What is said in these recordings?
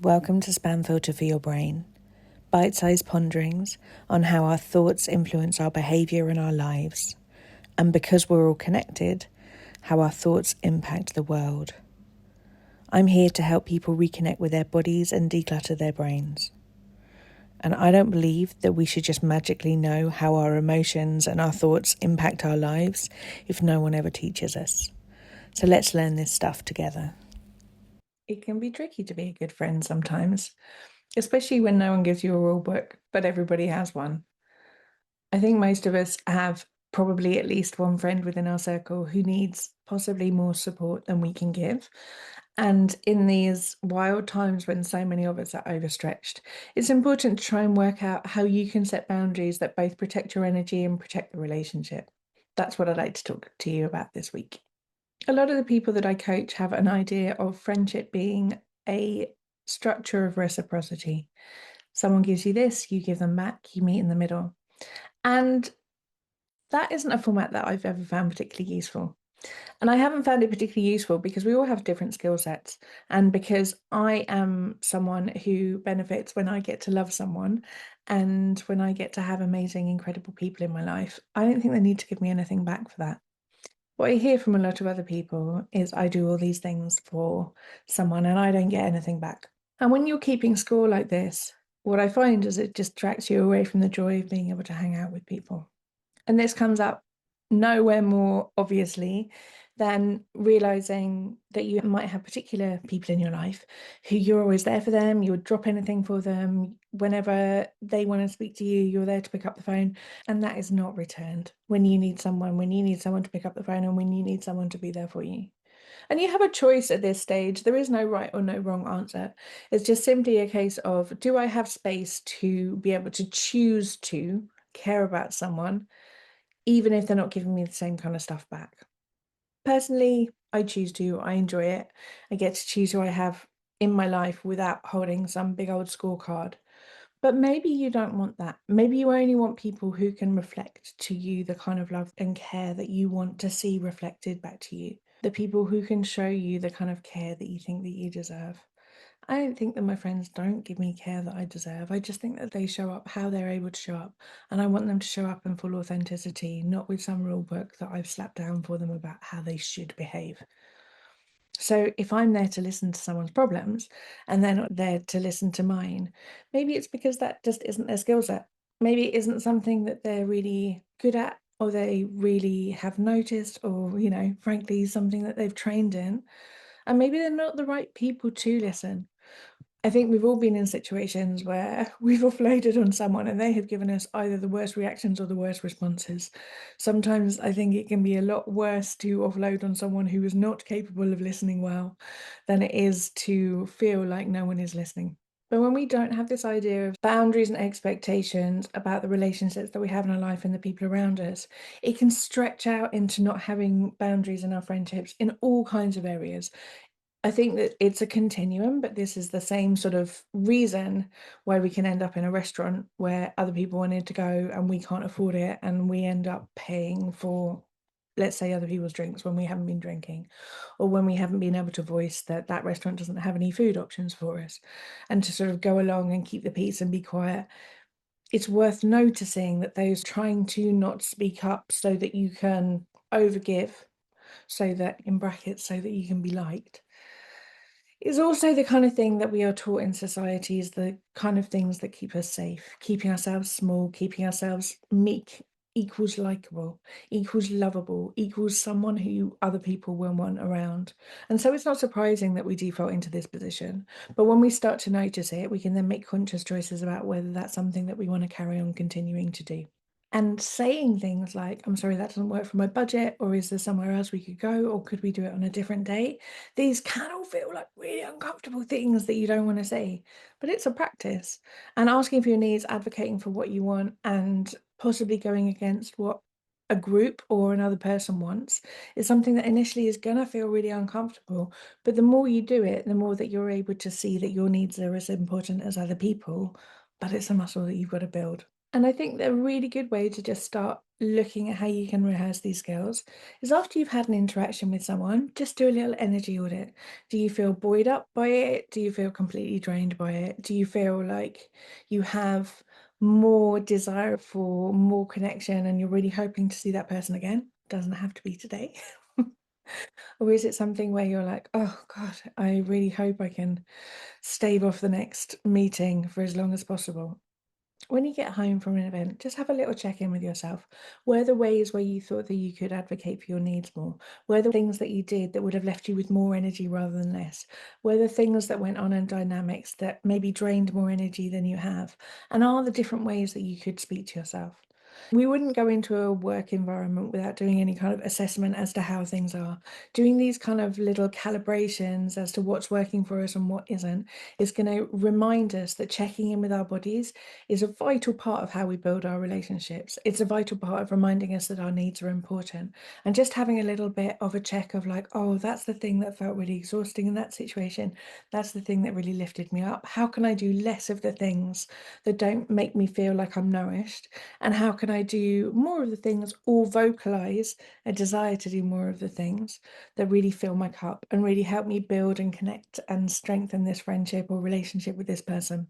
Welcome to Spam Filter for Your Brain, bite-sized ponderings on how our thoughts influence our behaviour and our lives, and because we're all connected, how our thoughts impact the world. I'm here to help people reconnect with their bodies and declutter their brains. And I don't believe that we should just magically know how our emotions and our thoughts impact our lives if no one ever teaches us. So let's learn this stuff together. It can be tricky to be a good friend sometimes, especially when no one gives you a rule book, but everybody has one. I think most of us have probably at least one friend within our circle who needs possibly more support than we can give. And in these wild times when so many of us are overstretched, it's important to try and work out how you can set boundaries that both protect your energy and protect the relationship. That's what I'd like to talk to you about this week. A lot of the people that I coach have an idea of friendship being a structure of reciprocity. Someone gives you this, you give them back, you meet in the middle. And that isn't a format that I've ever found particularly useful. And I haven't found it particularly useful because we all have different skill sets. And because I am someone who benefits when I get to love someone and when I get to have amazing, incredible people in my life, I don't think they need to give me anything back for that. What I hear from a lot of other people is I do all these things for someone and I don't get anything back. And when you're keeping score like this, what I find is it distracts you away from the joy of being able to hang out with people. And this comes up nowhere more obviously than realizing that you might have particular people in your life who you're always there for them, you would drop anything for them. Whenever they want to speak to you, you're there to pick up the phone. And that is not returned when you need someone to pick up the phone and when you need someone to be there for you. And you have a choice at this stage. There is no right or no wrong answer. It's just simply a case of, do I have space to be able to choose to care about someone, even if they're not giving me the same kind of stuff back? Personally, I choose to. I enjoy it. I get to choose who I have in my life without holding some big old scorecard. But maybe you don't want that. Maybe you only want people who can reflect to you the kind of love and care that you want to see reflected back to you. The people who can show you the kind of care that you think that you deserve. I don't think that my friends don't give me care that I deserve. I just think that they show up how they're able to show up. And I want them to show up in full authenticity, not with some rule book that I've slapped down for them about how they should behave. So if I'm there to listen to someone's problems and they're not there to listen to mine, maybe it's because that just isn't their skill set. Maybe it isn't something that they're really good at or they really have noticed or, frankly, something that they've trained in. And maybe they're not the right people to listen. I think we've all been in situations where we've offloaded on someone and they have given us either the worst reactions or the worst responses. Sometimes I think it can be a lot worse to offload on someone who is not capable of listening well than it is to feel like no one is listening. But when we don't have this idea of boundaries and expectations about the relationships that we have in our life and the people around us, it can stretch out into not having boundaries in our friendships in all kinds of areas. I think that it's a continuum, but this is the same sort of reason why we can end up in a restaurant where other people wanted to go and we can't afford it, and we end up paying for, let's say, other people's drinks when we haven't been drinking, or when we haven't been able to voice that that restaurant doesn't have any food options for us, and to sort of go along and keep the peace and be quiet. It's worth noticing that those trying to not speak up so that you can overgive, so that, in brackets, so that you can be liked, is also the kind of thing that we are taught in society, is the kind of things that keep us safe. Keeping ourselves small, keeping ourselves meek equals likable, equals lovable, equals someone who other people will want around. And so it's not surprising that we default into this position. But when we start to notice it, we can then make conscious choices about whether that's something that we want to carry on continuing to do. And saying things like, I'm sorry, that doesn't work for my budget, or is there somewhere else we could go, or could we do it on a different day? These can all feel like really uncomfortable things that you don't want to say, but it's a practice. And asking for your needs, advocating for what you want, and possibly going against what a group or another person wants is something that initially is going to feel really uncomfortable. But the more you do it, the more that you're able to see that your needs are as important as other people, but it's a muscle that you've got to build. And I think that a really good way to just start looking at how you can rehearse these skills is after you've had an interaction with someone, just do a little energy audit. Do you feel buoyed up by it? Do you feel completely drained by it? Do you feel like you have more desire for more connection and you're really hoping to see that person again? Doesn't have to be today. Or is it something where you're like, oh God, I really hope I can stave off the next meeting for as long as possible? When you get home from an event, just have a little check in with yourself. Were the ways where you thought that you could advocate for your needs more? Were the things that you did that would have left you with more energy rather than less? Were the things that went on in dynamics that maybe drained more energy than you have? And are the different ways that you could speak to yourself? We wouldn't go into a work environment without doing any kind of assessment as to how things are. Doing these kind of little calibrations as to what's working for us and what isn't is going to remind us that checking in with our bodies is a vital part of how we build our relationships. It's a vital part of reminding us that our needs are important. And just having a little bit of a check of like, oh, that's the thing that felt really exhausting in that situation. That's the thing that really lifted me up. How can I do less of the things that don't make me feel like I'm nourished? And how can I do more of the things or vocalize a desire to do more of the things that really fill my cup and really help me build and connect and strengthen this friendship or relationship with this person?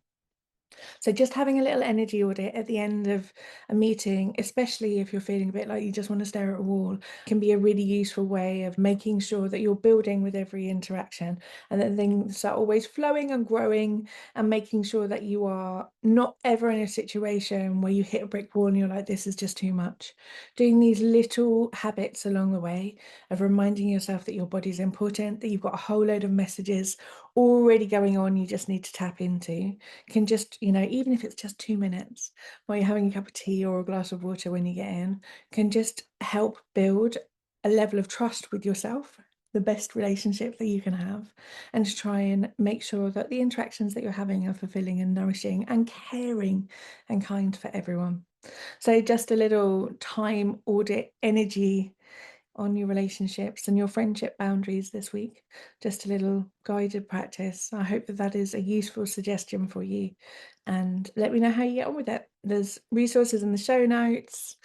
So just having a little energy audit at the end of a meeting, especially if you're feeling a bit like you just want to stare at a wall, can be a really useful way of making sure that you're building with every interaction and that things are always flowing and growing, and making sure that you are not ever in a situation where you hit a brick wall and you're like, this is just too much. Doing these little habits along the way of reminding yourself that your body's important, that you've got a whole load of messages already going on you just need to tap into, can just, even if it's just 2 minutes while you're having a cup of tea or a glass of water when you get in, can just help build a level of trust with yourself, the best relationship that you can have, and to try and make sure that the interactions that you're having are fulfilling and nourishing and caring and kind for everyone. So just a little time audit energy on your relationships and your friendship boundaries this week. Just a little guided practice. I hope that that is a useful suggestion for you. And let me know how you get on with it. There's resources in the show notes.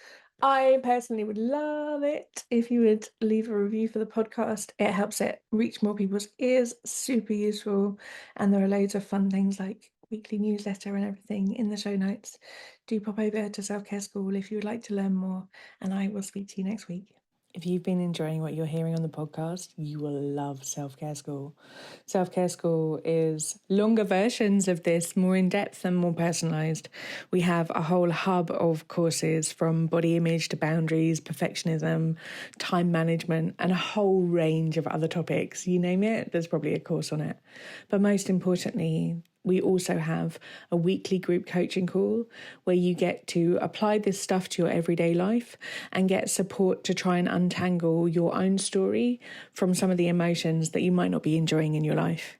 I personally would love it if you would leave a review for the podcast. It helps it reach more people's ears, super useful. And there are loads of fun things like weekly newsletter and everything in the show notes. Do pop over to Self Care School if you would like to learn more, and I will speak to you next week. If you've been enjoying what you're hearing on the podcast, you will love Self Care School. Self Care School is longer versions of this, more in depth and more personalised. We have a whole hub of courses from body image to boundaries, perfectionism, time management, and a whole range of other topics. You name it, there's probably a course on it. But most importantly, we also have a weekly group coaching call where you get to apply this stuff to your everyday life and get support to try and untangle your own story from some of the emotions that you might not be enjoying in your life.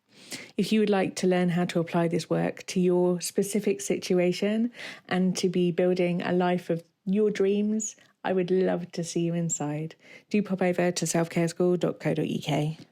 If you would like to learn how to apply this work to your specific situation and to be building a life of your dreams, I would love to see you inside. Do pop over to selfcareschool.co.uk.